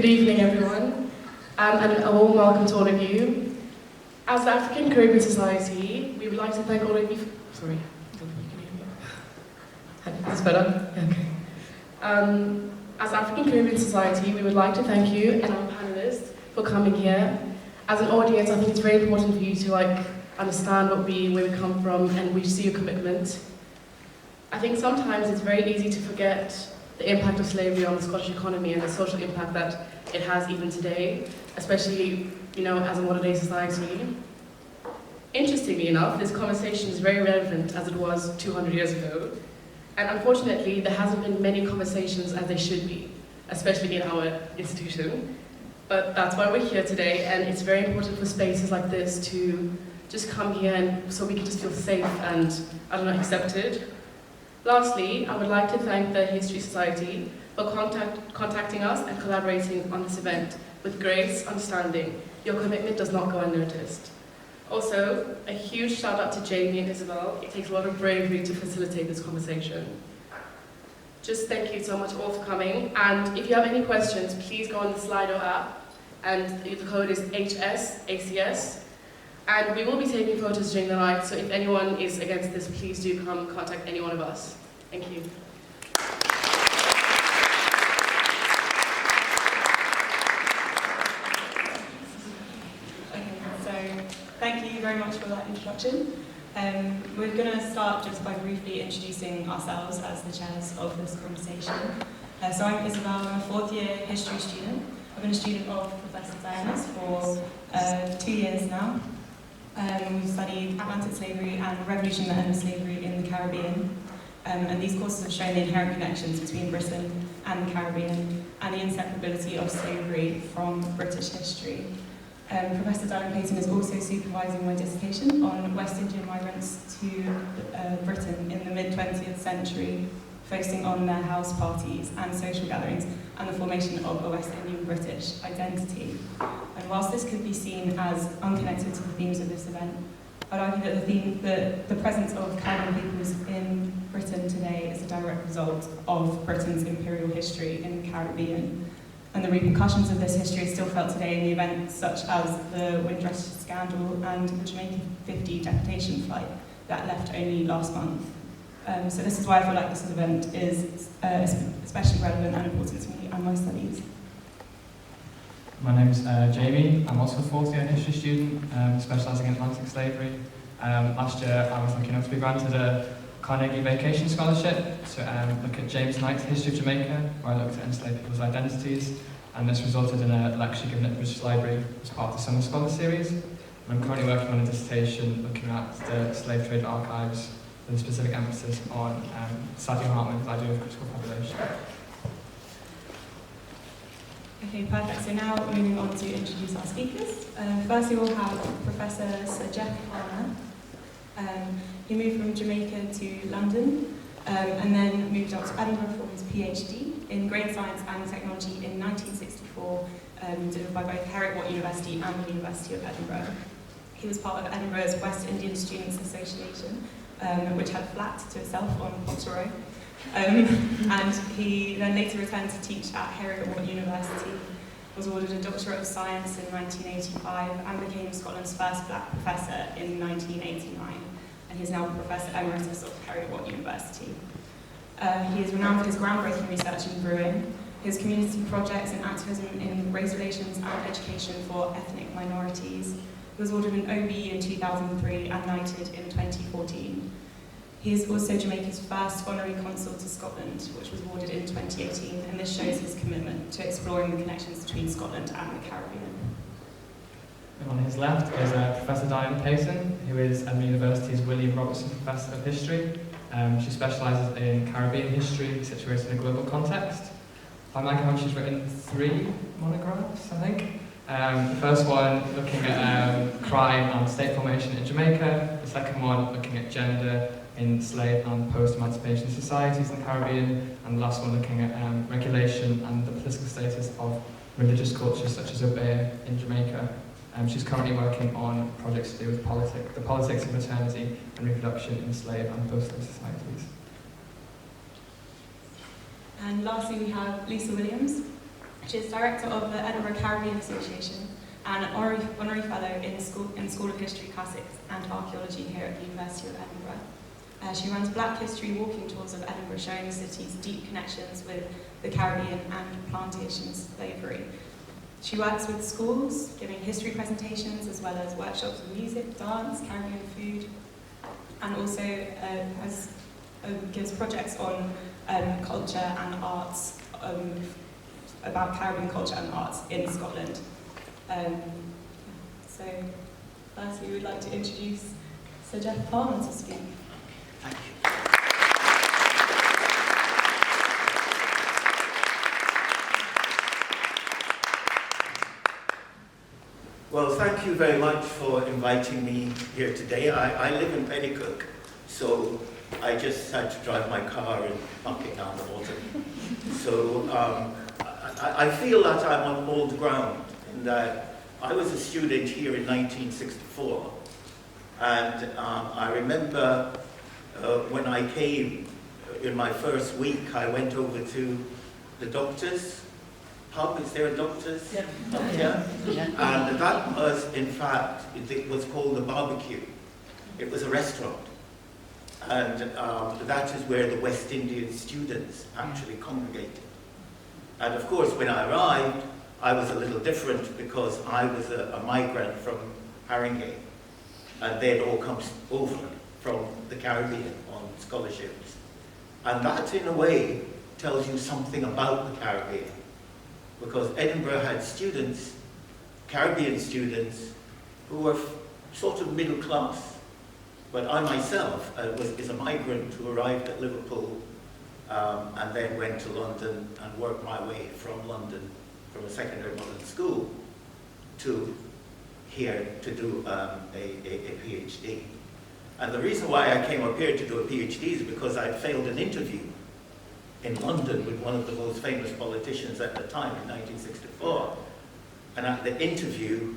Good evening, everyone, and a warm welcome to all of you. As the African Caribbean Society, we would like to thank all of you. Sorry, I don't know if you can hear me. Is this better? Okay. As African Caribbean Society, we would like to thank you and our panelists for coming here. As an audience, I think it's very important for you to understand where we come from, and we see your commitment. I think sometimes it's very easy to forget the impact of slavery on the Scottish economy and the social impact that it has even today, especially, as a modern day society. Interestingly enough, this conversation is very relevant as it was 200 years ago. And unfortunately, there hasn't been many conversations as they should be, especially in our institution. But that's why we're here today, and it's very important for spaces like this to just come here and so we can just feel safe and, accepted. Lastly, I would like to thank the History Society for contacting us and collaborating on this event with grace, understanding. Your commitment does not go unnoticed. Also, a huge shout out to Jamie and Isabel. It takes a lot of bravery to facilitate this conversation. Just thank you so much all for coming. And if you have any questions, please go on the Slido app, and the code is HSACS. And we will be taking photos during the night, so if anyone is against this, please do come contact any one of us. Thank you. Okay, so thank you very much for that introduction. We're going to start just by briefly introducing ourselves as the chairs of this conversation. So I'm Isabel, I'm a fourth year history student. I've been a student of Professor Diana's for 2 years now. We've studied Atlantic slavery and revolution and the end of slavery in the Caribbean. And these courses have shown the inherent connections between Britain and the Caribbean and the inseparability of slavery from British history. Professor Diana Payton is also supervising my dissertation on West Indian migrants to Britain in the mid-20th century, focusing on their house parties and social gatherings and the formation of a West Indian British identity. And whilst this could be seen as unconnected to the themes of this event, I'd argue that the presence of Caribbean peoples in Britain today is a direct result of Britain's imperial history in the Caribbean. And the repercussions of this history are still felt today in the events such as the Windrush scandal and the Jamaica 50 deportation flight that left only last month. So this is why I feel like this event is especially relevant and important to me and my studies. My name is Jamie. I'm also a fourth year history student, specialising in Atlantic slavery. Last year I was lucky enough to be granted a Carnegie Vacation Scholarship to look at James Knight's History of Jamaica, where I looked at enslaved people's identities, and this resulted in a lecture given at the British Library as part of the Summer Scholar Series. I'm currently working on a dissertation looking at the slave trade archives with a specific emphasis on Sadio Hartman's idea of critical population. Okay, perfect. So now moving on to introduce our speakers. Firstly, we'll have Professor Sir Jeff Palmer. He moved from Jamaica to London and then moved up to Edinburgh for his PhD in Grain Science and Technology in 1964, delivered by both Heriot-Watt University and the University of Edinburgh. He was part of Edinburgh's West Indian Students Association, which had a flat to itself on Potter Row. And he then later returned to teach at Heriot-Watt University, was awarded a Doctorate of Science in 1985 and became Scotland's first black professor in 1989. And he's now Professor Emeritus of Heriot-Watt University. He is renowned for his groundbreaking research in brewing, his community projects and activism in race relations and education for ethnic minorities. He was awarded an OBE in 2003 and knighted in 2014. He is also Jamaica's first honorary consul to Scotland, which was awarded in 2018, and this shows his commitment to exploring the connections between Scotland and the Caribbean. And on his left is Professor Diana Payton, who is Edinburgh University's William Robertson Professor of History. She specialises in Caribbean history situated in a global context. By my count, she's written 3 monographs, I think. The first one looking at crime and state formation in Jamaica, the second one looking at gender in slave and post-emancipation societies in the Caribbean, and the last one looking at regulation and the political status of religious cultures such as Obey in Jamaica. She's currently working on projects to do with the politics of maternity and reproduction in slave and post-slave societies. And lastly, we have Lisa Williams. She is Director of the Edinburgh Caribbean Association and an Honorary Fellow in the School of History, Classics and Archaeology here at the University of Edinburgh. She runs Black History walking tours of Edinburgh, showing the city's deep connections with the Caribbean and plantation slavery. She works with schools, giving history presentations as well as workshops of music, dance, Caribbean food, and also gives projects on culture and arts, about Caribbean culture and arts in Scotland. So, firstly, we would like to introduce Sir Jeff Palmer to speak. Thank you. Well, thank you very much for inviting me here today. I live in Pennycook, so I just had to drive my car and pump it down the water. So I feel that I'm on old ground in that I was a student here in 1964, and I remember when I came in my first week, I went over to the doctor's pub. Is there a doctor's? Yeah. Yeah. And that was, in fact, it was called the Barbecue. It was a restaurant. And that is where the West Indian students actually congregated. And of course, when I arrived, I was a little different because I was a migrant from Haringey. And they'd all come over from the Caribbean on scholarships. And that, in a way, tells you something about the Caribbean. Because Edinburgh had students, Caribbean students, who were sort of middle class. But I myself is a migrant who arrived at Liverpool and then went to London and worked my way from London, from a secondary modern school, to here to do a PhD. And the reason why I came up here to do a PhD is because I failed an interview in London with one of the most famous politicians at the time in 1964. And at the interview,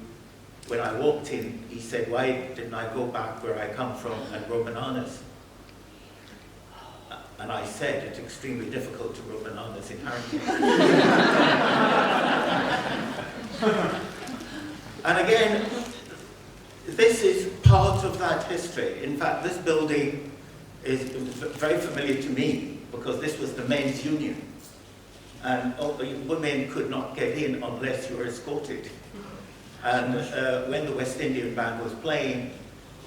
when I walked in, he said, "Why didn't I go back where I come from and grow bananas?" And I said, "It's extremely difficult to grow bananas in Haringey." And again, this is part of that history. In fact, this building is very familiar to me because this was the men's union. And women could not get in unless you were escorted. And when the West Indian band was playing,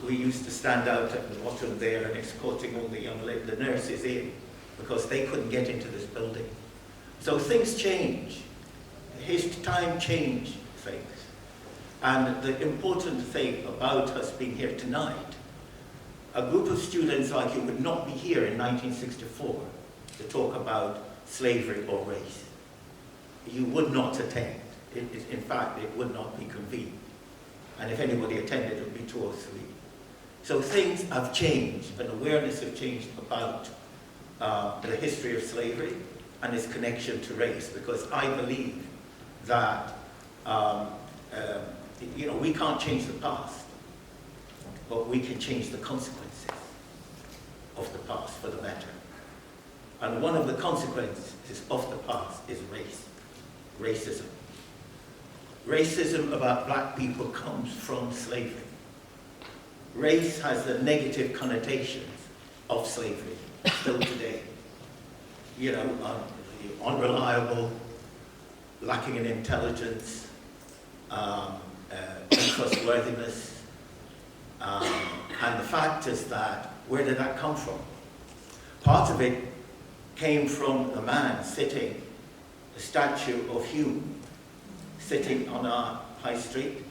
we used to stand out at the bottom there and escorting all the nurses in because they couldn't get into this building. So things change. Time changed things. And the important thing about us being here tonight, a group of students like you would not be here in 1964 to talk about slavery or race. You would not attend. In fact, it would not be convened. And if anybody attended, it would be 2 or 3. So things have changed, and awareness has changed about the history of slavery and its connection to race, because I believe that we can't change the past, but we can change the consequences of the past for the better. And one of the consequences of the past is racism. Racism about black people comes from slavery. Race has the negative connotations of slavery still today. Unreliable, lacking in intelligence, untrustworthiness. And the fact is that, where did that come from? Part of it came from a man sitting, a statue of Hume, sitting on our high street.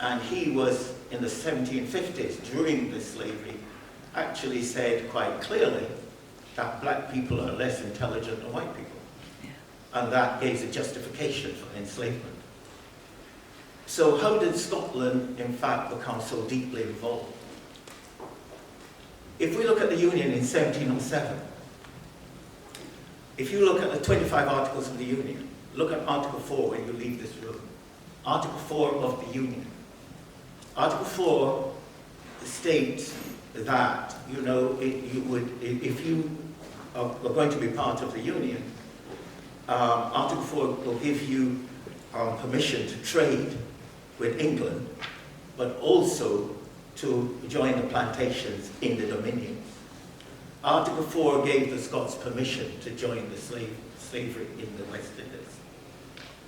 And he was, in the 1750s, during the slavery, actually said quite clearly that black people are less intelligent than white people. And that gave a justification for enslavement. So how did Scotland, in fact, become so deeply involved? If we look at the Union in 1707, if you look at the 25 Articles of the Union, look at Article 4 when you leave this room. Article 4 of the Union. Article 4 states that, if you are going to be part of the Union, Article 4 will give you permission to trade with England, but also to join the plantations in the Dominions. Article 4 gave the Scots permission to join the slavery in the West Indies.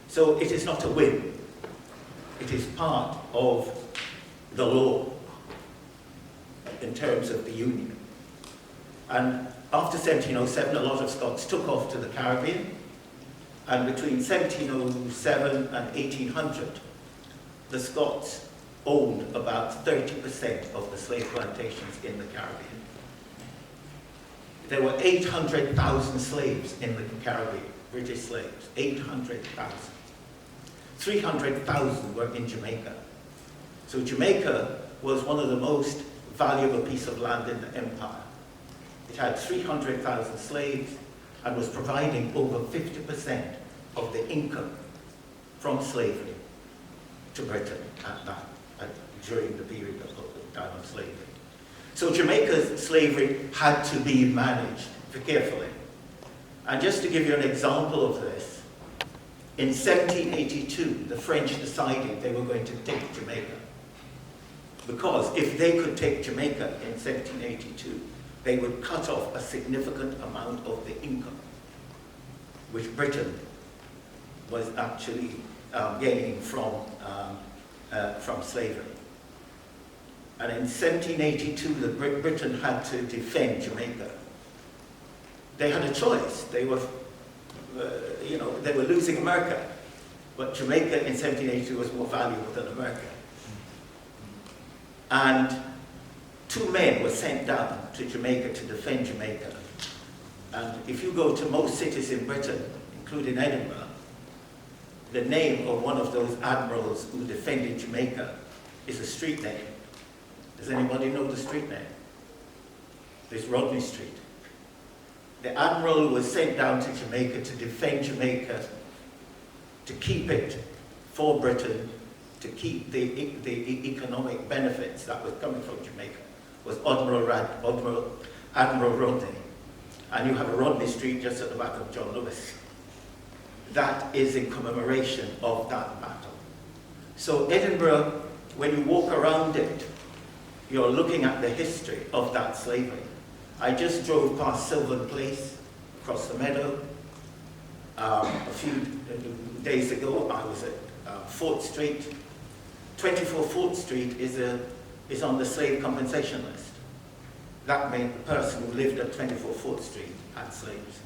So it is not a whim. It is part of the law in terms of the Union. And after 1707, a lot of Scots took off to the Caribbean. And between 1707 and 1800, the Scots owned about 30% of the slave plantations in the Caribbean. There were 800,000 slaves in the Caribbean, British slaves, 800,000. 300,000 were in Jamaica. So Jamaica was one of the most valuable pieces of land in the empire. It had 300,000 slaves and was providing over 50% of the income from slavery to Britain during the period of time of slavery. So Jamaica's slavery had to be managed carefully. And just to give you an example of this, in 1782, the French decided they were going to take Jamaica. Because if they could take Jamaica in 1782, they would cut off a significant amount of the income, which Britain was actually gaining from slavery. And in 1782, Britain had to defend Jamaica. They had a choice. They were, they were losing America, but Jamaica in 1782 was more valuable than America. And 2 men were sent down to Jamaica to defend Jamaica. And if you go to most cities in Britain, including Edinburgh, the name of one of those admirals who defended Jamaica is a street name. Does anybody know the street name? It's Rodney Street. The admiral was sent down to Jamaica to defend Jamaica, to keep it for Britain, to keep the economic benefits that was coming from Jamaica, was Admiral Rodney. And you have a Rodney Street just at the back of John Lewis. That is in commemoration of that battle. So Edinburgh, when you walk around it, you're looking at the history of that slavery. I just drove past Sylvan Place, across the meadow. A few days ago, I was at Fort Street. 24 Fort Street is on the slave compensation list. That meant the person who lived at 24 Fort Street had slaves.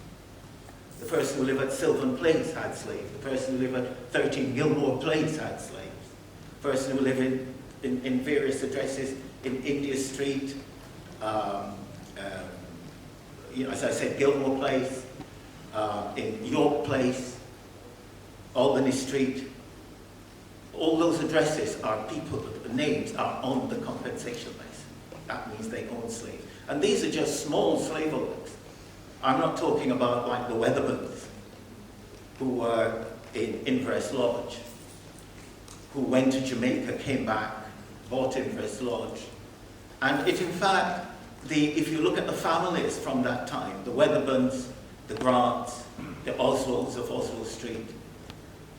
The person who lived at Sylvan Place had slaves. The person who lived at 13 Gilmore Place had slaves. The person who lived in various addresses in India Street, as I said, Gilmore Place, in York Place, Albany Street. All those addresses are people, the names are on the compensation list. That means they own slaves. And these are just small slave owners. I'm not talking about like the Weatherburns, who were in Inverse Lodge, who went to Jamaica, came back, bought Inverse Lodge. And it, in fact, if you look at the families from that time, the Weatherburns, the Grants, the Oswalds of Oswald Street,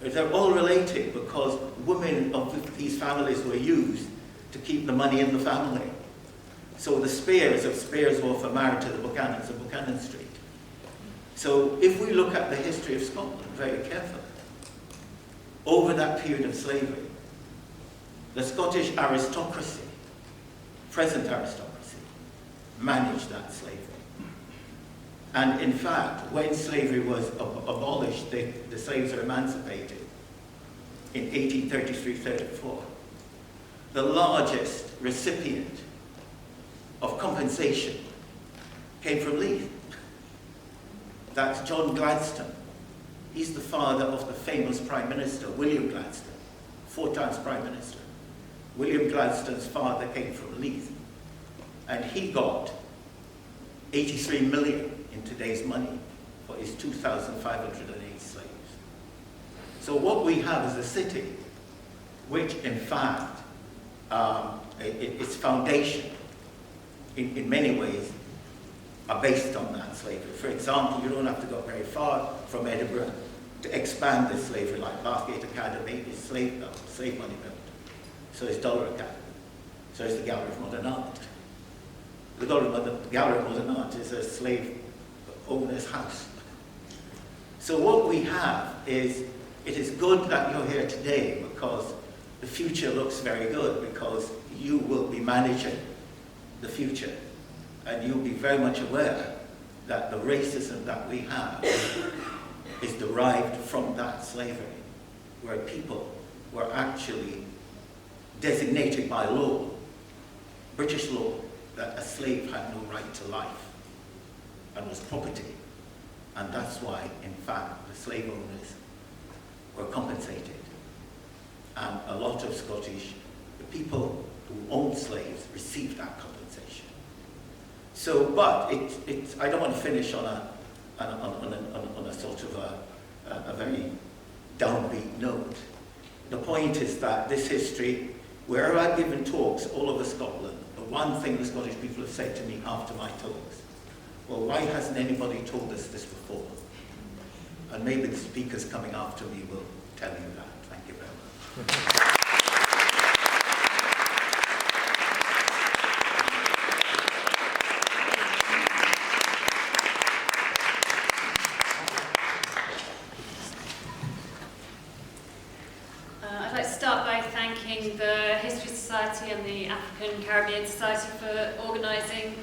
they're all related because women of these families were used to keep the money in the family. So the Spears of Spearsworth are married to the Buchanans of Buchanan Street. So if we look at the history of Scotland very carefully, over that period of slavery, the Scottish aristocracy, present aristocracy, managed that slavery. And in fact, when slavery was abolished, the slaves were emancipated in 1833-34. The largest recipient of compensation came from Leith. That's John Gladstone. He's the father of the famous Prime Minister, William Gladstone, 4 times Prime Minister. William Gladstone's father came from Leith, and he got 83 million in today's money for his 2,508 slaves. So what we have is a city which, in fact, its foundation, in many ways, are based on that slavery. For example, you don't have to go very far from Edinburgh to expand this slavery, like Bathgate Academy is slave money built. So is Dollar Academy. So is the Gallery of Modern Art. The Gallery of Modern Art is a slave owner's house. So what we have is, it is good that you're here today because the future looks very good, because you will be managing the future and you'll be very much aware that the racism that we have is derived from that slavery, where people were actually designated by law, British law, that a slave had no right to life and was property. And that's why, in fact, the slave owners were compensated. And a lot of Scottish, the people who owned slaves received that compensation. So, but I don't want to finish on a sort of a very downbeat note. The point is that this history, wherever I've given talks all over Scotland, the one thing the Scottish people have said to me after my talks, well, why hasn't anybody told us this before? And maybe the speakers coming after me will tell you that. Thank you very much. I'd like to start by thanking the History Society and the African Caribbean Society for organising